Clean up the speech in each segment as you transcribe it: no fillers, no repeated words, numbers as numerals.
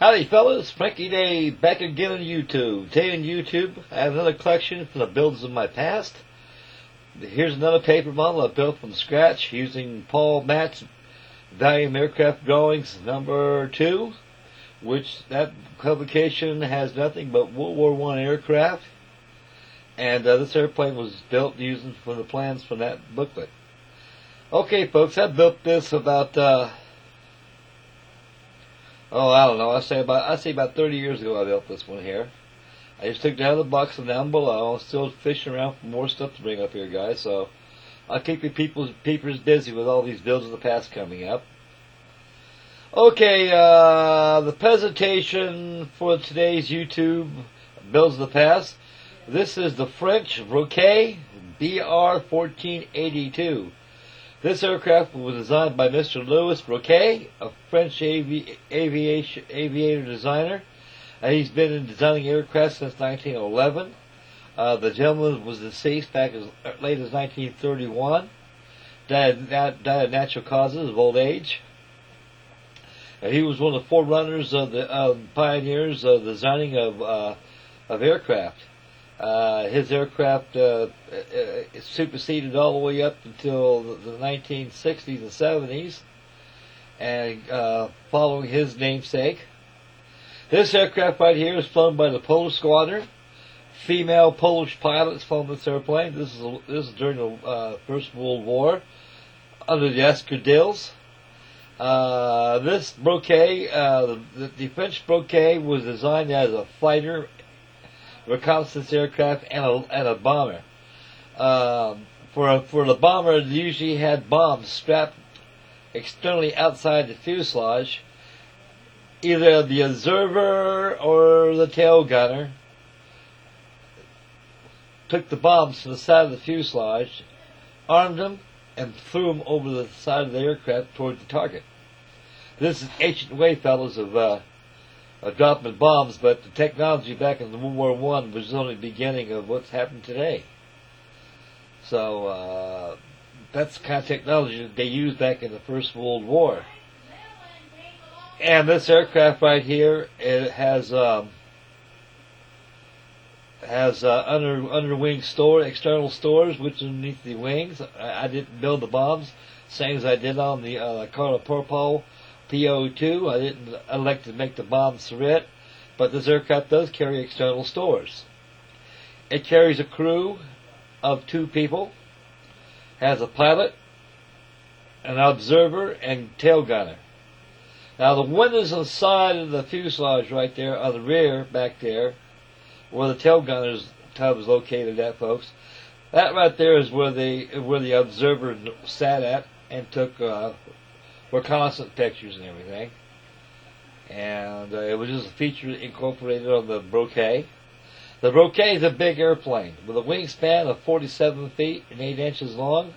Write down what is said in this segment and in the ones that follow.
Howdy fellas, Frankie Day back again on YouTube. Today on YouTube I have another collection from the builds of my past. Here's another paper model I built from scratch using Paul Matt's Volume Aircraft Drawings number 2, which that publication has nothing but World War I aircraft, and this airplane was built using from the plans from that booklet. Okay folks, I built this about I don't know. I say about 30 years ago I built this one here. I just took it out of the box and down below. I'm still fishing around for more stuff to bring up here, guys. So I'll keep you peepers busy with all these builds of the past coming up. Okay, the presentation for today's YouTube builds of the past. This is the French Brequet BR-1492. This aircraft was designed by Mr. Louis Brequet, a French aviator designer. He's been in designing aircraft since 1911. The gentleman was deceased back as late as 1931. Died of natural causes of old age. He was one of the forerunners of the pioneers of the designing of aircraft. His aircraft superseded all the way up until the 1960s and 70s, and following his namesake. This aircraft right here is flown by the Polish Squadron. Female Polish pilots flown this airplane. This is during the First World War under the escadrilles. This Brequet, the French Brequet, was designed as a fighter, reconnaissance aircraft, and a bomber. For the bomber, they usually had bombs strapped externally outside the fuselage. Either the observer or the tail gunner took the bombs to the side of the fuselage, armed them, and threw them over the side of the aircraft toward the target. This is ancient way, fellas, of dropping bombs, but the technology back in World War I was only the beginning of what's happened today. So that's the kind of technology that they used back in the First World War. And this aircraft right here, it has underwing external stores, which underneath the wings. I didn't build the bombs, same as I did on the Carla Purple PO2. I didn't elect to make the bombs through it, but this aircraft does carry external stores. It carries a crew of 2 people, has a pilot, an observer, and tail gunner. Now the windows on the side of the fuselage right there, on the rear back there, where the tail gunner's tub is located at, folks, that right there is where the observer sat at and took reconnaissance pictures and everything. And it was just a feature incorporated on the Brequet. The Brequet is a big airplane with a wingspan of 47 feet and 8 inches long,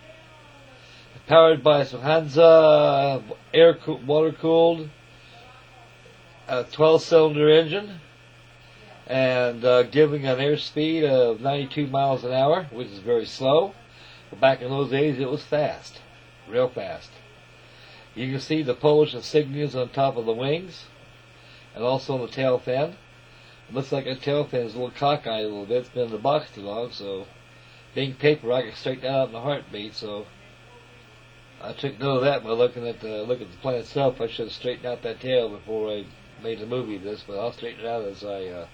powered by some Hansa water-cooled 12-cylinder engine, and giving an airspeed of 92 miles an hour, which is very slow. But back in those days, it was fast, real fast. You can see the Polish insignias on top of the wings, and also on the tail fin. It looks like a tail fin is a little cockeyed a little bit. It's been in the box too long, so being paper, I can straighten that out in a heartbeat. So I took note of that by looking at the plane itself. I should have straightened out that tail before I made the movie of this, but I'll straighten it out as I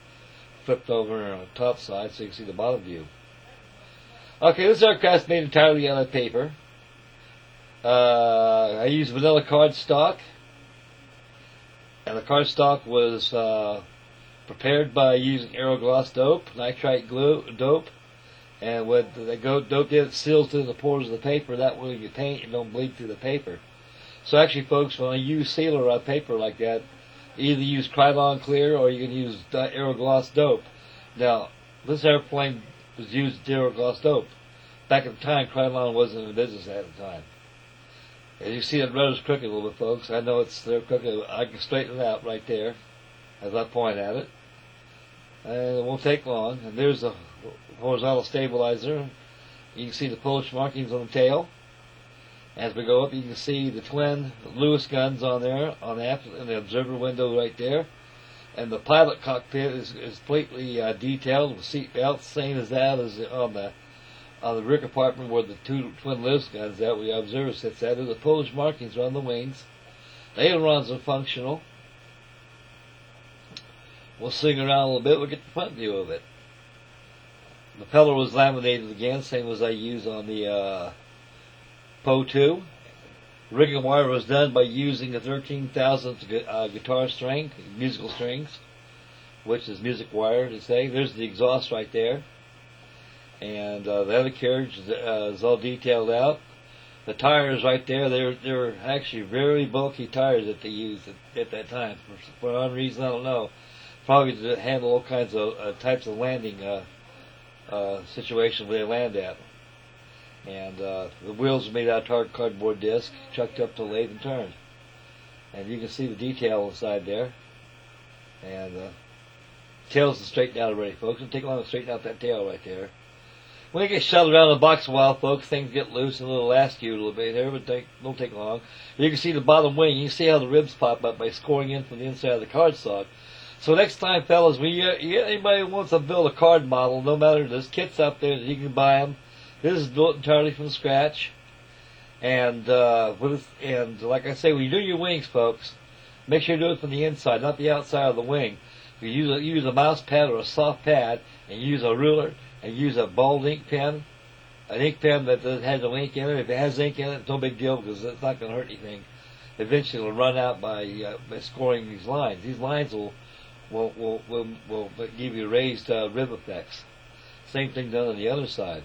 flipped over on the top side so you can see the bottom view. Okay, this aircraft's made entirely out of paper. I used vanilla cardstock, and the cardstock was prepared by using aerogloss dope, nitrite glue dope, and when the dope it seals through the pores of the paper. That way when you paint, it don't bleed through the paper. So actually, folks, when I use sealer on paper like that, either use Krylon Clear or you can use aerogloss dope. Now, this airplane was used aerogloss dope. Back at the time, Krylon wasn't in business at the time. As you see, that rudder's crooked a little bit, folks. I know they're crooked. I can straighten it out right there as I point at it. And it won't take long. And there's the horizontal stabilizer. You can see the Polish markings on the tail. As we go up, you can see the twin Lewis guns on there, in the observer window right there. And the pilot cockpit is completely detailed with seat belts, same as that as on the rear compartment where the two twin lift guns that we observe sits at. There's the Polish markings on the wings. The ailerons are functional. We'll swing around a little bit. We'll get the front view of it. The propeller was laminated again, same as I use on the Po2. Rigging wire was done by using a 13,000th guitar string, musical strings, which is music wire to say. There's the exhaust right there. And the other carriage is all detailed out. The tires right there, they're actually very bulky tires that they used at that time. For some reason, I don't know. Probably to handle all kinds of types of landing situations where they land at. And the wheels are made out of hard cardboard disc, chucked up to lathe and turned. And you can see the detail inside there. And tail's straightened out already, folks. It'll take long to straighten out that tail right there. When you get shuttled around the box a while, folks, things get loose and it'll last you a little bit here, but don't take long. You can see the bottom wing. You can see how the ribs pop up by scoring in from the inside of the cardstock. So next time, fellas, when you get anybody who wants to build a card model, no matter, there's kits out there that you can buy them. This is built entirely from scratch. And like I say, when you do your wings, folks, make sure you do it from the inside, not the outside of the wing. You use a mouse pad or a soft pad, and use a ruler, and use a bald ink pen, an ink pen that has no ink in it. If it has ink in it, it's no big deal because it's not going to hurt anything. Eventually, it'll run out by scoring these lines. These lines will give you raised rib effects. Same thing done on the other side.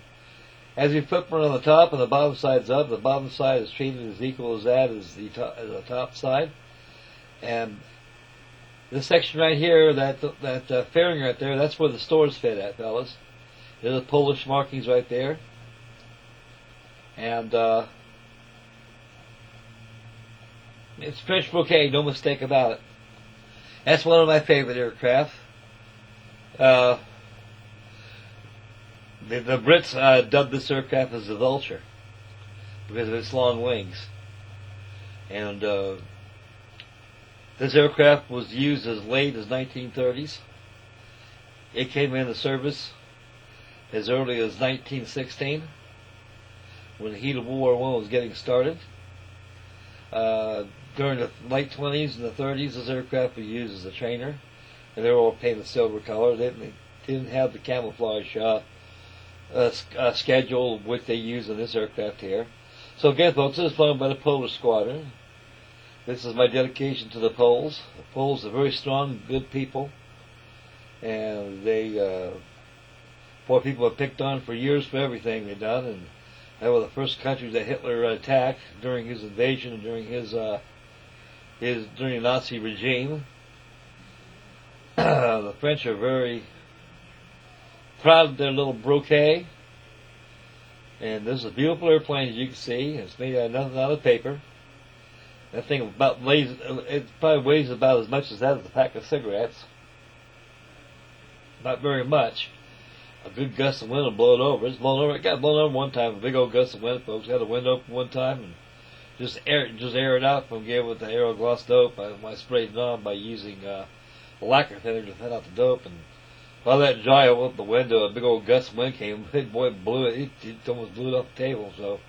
As we footprint on the top and the bottom side's up, the bottom side is treated as equal as that as the top side. And this section right here, that fairing right there, that's where the stores fit at, fellas. There's the Polish markings right there. And it's French Brequet, no mistake about it. That's one of my favorite aircraft. The Brits dubbed this aircraft as the Vulture because of its long wings. And this aircraft was used as late as 1930s. It came into service as early as 1916 when the heat of World War I was getting started. During the late 20s and the 30s, this aircraft was used as a trainer, and they were all painted silver color. They didn't have the camouflage schedule which they use in this aircraft here. So again, folks, this is flown by the Polish squadron. This is my dedication to the Poles. The Poles are very strong, good people, and they poor people have picked on for years for everything they've done, and they were the first countries that Hitler attacked during his invasion and during during the Nazi regime. The French are very proud of their little Brequet, and this is a beautiful airplane, as you can see. It's made out of nothing out of paper. That thing it probably weighs about as much as that as a pack of cigarettes. Not very much. A good gust of wind will blow it over. It's blown over. It got blown over one time. A big old gust of wind, folks. Had the window open one time and just air it out from gave it with the aerogloss dope. I sprayed it on by using lacquer thinner to thin out the dope, and while that dry, I opened up the window. A big old gust of wind came. Big boy blew it. It almost blew it off the table. So it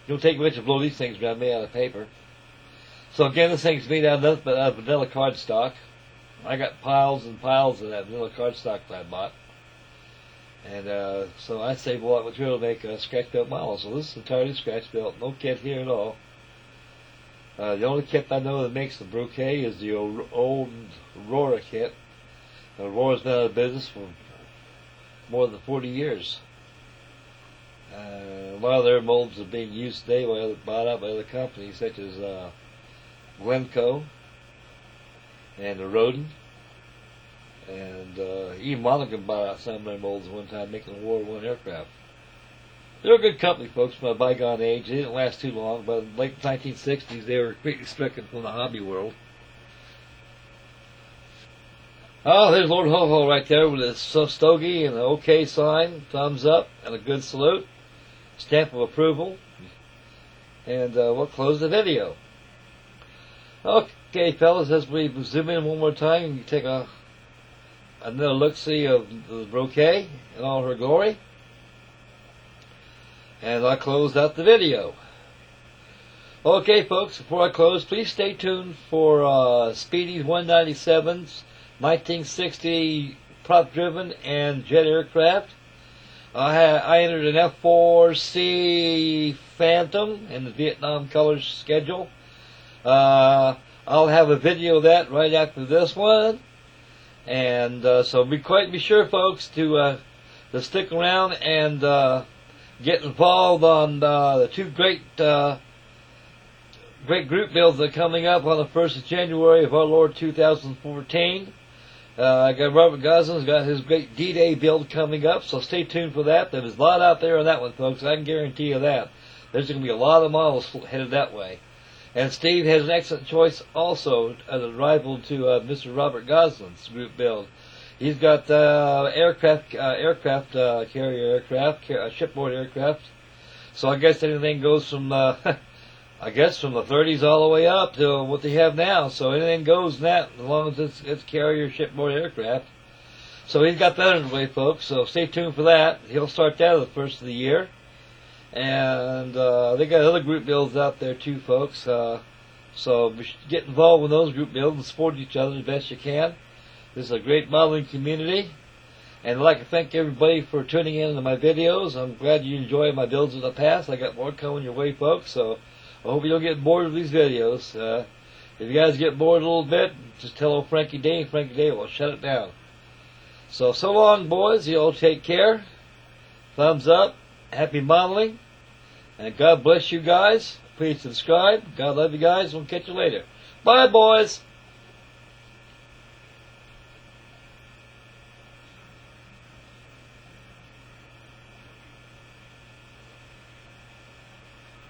don't take much to blow these things around made out of paper. So again, this thing's made out of nothing but vanilla cardstock. I got piles and piles of that vanilla cardstock that I bought. And so I saved a lot of material to make a scratch-built model. So this is entirely scratch-built. No kit here at all. The only kit I know that makes the Brequet is the old Aurora kit. Aurora's been out of business for more than 40 years. A lot of their molds are being used today bought out by other companies such as Glencoe and Rodin. And even Monaghan bought out some of their molds one time making a World War I aircraft. They're a good company, folks, from a bygone age. They didn't last too long, but in the late 1960s they were completely stricken from the hobby world. Oh, there's Lord Ho-Ho right there with his stogie and the OK sign, thumbs up, and a good salute, stamp of approval. And we'll close the video. Okay. Okay, fellas, as we zoom in one more time, you take another look-see of the Brequet in all her glory. And I close out the video. Okay, folks, before I close, please stay tuned for Speedy's 197's 1960 prop-driven and jet aircraft. I entered an F-4C Phantom in the Vietnam Colors schedule. I'll have a video of that right after this one. And so be sure, folks, to stick around and get involved on the two great group builds that are coming up on the 1st of January of our Lord 2014. I got Robert Gosling's got his great D-Day build coming up, so stay tuned for that. There's a lot out there on that one, folks. I can guarantee you that. There's going to be a lot of models headed that way. And Steve has an excellent choice also as a rival to Mr. Robert Gosling's group build. He's got carrier aircraft, shipboard aircraft. So I guess anything goes from I guess from the 30s all the way up to what they have now. So anything goes in that, as long as it's carrier shipboard aircraft. So he's got that underway, folks. So stay tuned for that. He'll start that at the first of the year. And they got other group builds out there too, folks. So get involved with those group builds and support each other as best you can. This is a great modeling community. And I'd like to thank everybody for tuning in to my videos. I'm glad you enjoyed my builds in the past. I got more coming your way, folks. So I hope you don't get bored of these videos. If you guys get bored a little bit, just tell old Frankie Day. Frankie Day will shut it down. So long, boys. You all take care. Thumbs up. Happy modeling. And God bless you guys. Please subscribe. God love you guys. We'll catch you later. Bye, boys.